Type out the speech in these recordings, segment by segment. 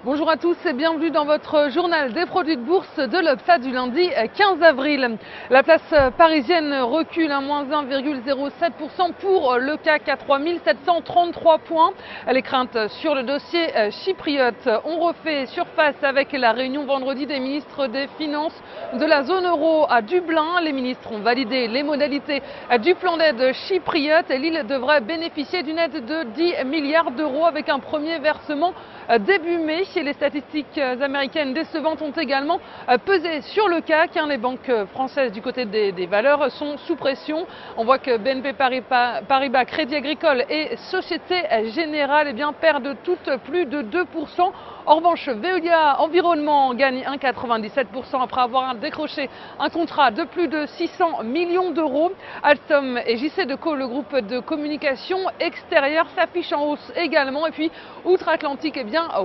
Bonjour à tous et bienvenue dans votre journal des produits de bourse de l'Obsa du lundi 15 avril. La place parisienne recule à moins 1,07% pour le CAC à 3733 points. Les craintes sur le dossier chypriote ont refait surface avec la réunion vendredi des ministres des Finances de la zone euro à Dublin. Les ministres ont validé les modalités du plan d'aide chypriote et l'île devrait bénéficier d'une aide de 10 milliards d'euros avec un premier versement début mai. Les statistiques américaines décevantes ont également pesé sur le CAC. Les banques françaises du côté des valeurs sont sous pression. On voit que BNP Paribas, Crédit Agricole et Société Générale perdent toutes plus de 2%. En revanche, Veolia Environnement gagne 1,97% après avoir décroché un contrat de plus de 600 millions d'euros. Alstom et JCDecaux, le groupe de communication extérieure, s'affichent en hausse également. Et puis, outre-Atlantique,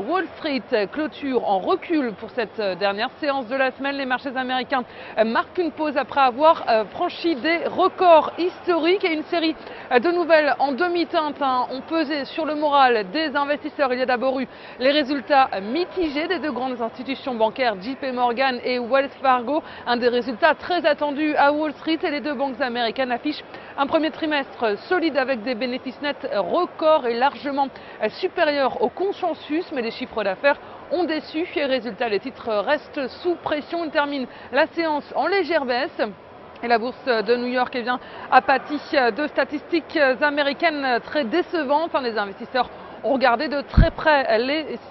Wall Street clôture en recul pour cette dernière séance de la semaine. Les marchés américains marquent une pause après avoir franchi des records historiques et une série de nouvelles en demi-teinte ont pesé sur le moral des investisseurs. Il y a d'abord eu les résultats mitigés des deux grandes institutions bancaires, JP Morgan et Wells Fargo, un des résultats très attendus à Wall Street, et les deux banques américaines affichent un premier trimestre solide avec des bénéfices nets records et largement supérieurs au consensus, mais les chiffres d'affaires ont déçu et résultat, les titres restent sous pression. On termine la séance en légère baisse. Et la bourse de New York a pâti de statistiques américaines très décevantes. Les investisseurs ont regardé de très près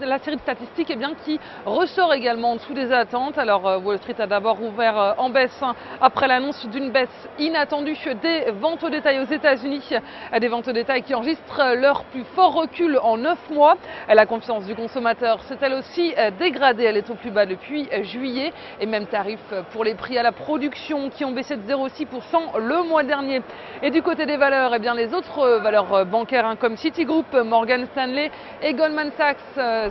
la série de statistiques qui ressort également en dessous des attentes. Alors Wall Street a d'abord ouvert en baisse après l'annonce d'une baisse inattendue des ventes au détail aux États-Unis, des ventes au détail qui enregistrent leur plus fort recul en 9 mois. La confiance du consommateur s'est elle aussi dégradée, elle est au plus bas depuis juillet, et même tarif pour les prix à la production qui ont baissé de 0,6% le mois dernier. Et du côté des valeurs, les autres valeurs bancaires comme Citigroup, Morgan Stanley et Goldman Sachs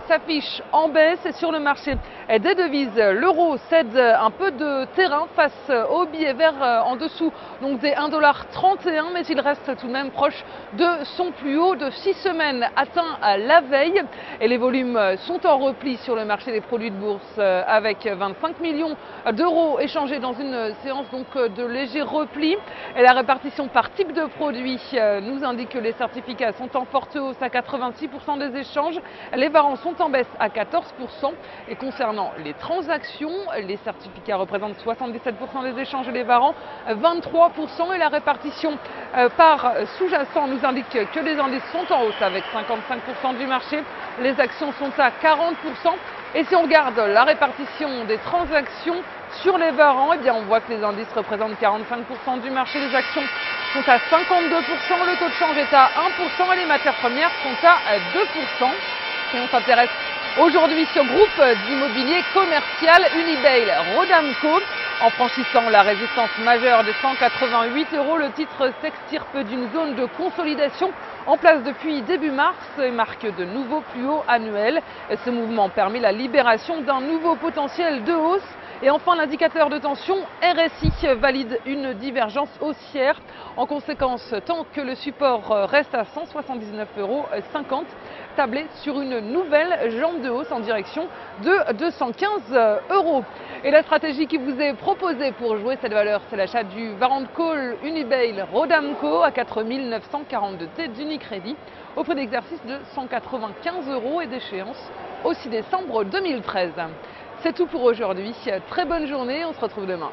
s'affichent en baisse. Et sur le marché des devises, l'euro cède un peu de terrain face au billet vert en dessous donc des 1,31 $, mais il reste tout de même proche de son plus haut de 6 semaines atteint la veille. Et les volumes sont en repli sur le marché des produits de bourse avec 25 millions d'euros échangés dans une séance de léger repli. Et la répartition par type de produit nous indique que les certificats sont en forte hausse à 86% des échanges. Les varants sont en baisse à 14%. Et concernant les transactions, les certificats représentent 77% des échanges et les varants 23%. Et la répartition par sous-jacent nous indique que les indices sont en hausse avec 55% du marché. Les actions sont à 40%. Et si on regarde la répartition des transactions sur les varants, on voit que les indices représentent 45% du marché, les actions sont à 52%, le taux de change est à 1% et les matières premières sont à 2%. Et on s'intéresse aujourd'hui sur groupe d'immobilier commercial Unibail Rodamco. En franchissant la résistance majeure des 188 €, le titre s'extirpe d'une zone de consolidation en place depuis début mars et marque de nouveaux plus hauts annuels. Ce mouvement permet la libération d'un nouveau potentiel de hausse. Et enfin, l'indicateur de tension RSI valide une divergence haussière. En conséquence, tant que le support reste à 179,50 €, tablé sur une nouvelle jambe de hausse en direction de 215 €. Et la stratégie qui vous est proposée pour jouer cette valeur, c'est l'achat du Warrant Call Unibail Rodamco à 4 942 T d'Unicredit au prix d'exercice de 195 € et d'échéance au 6 décembre 2013. C'est tout pour aujourd'hui. Très bonne journée, on se retrouve demain.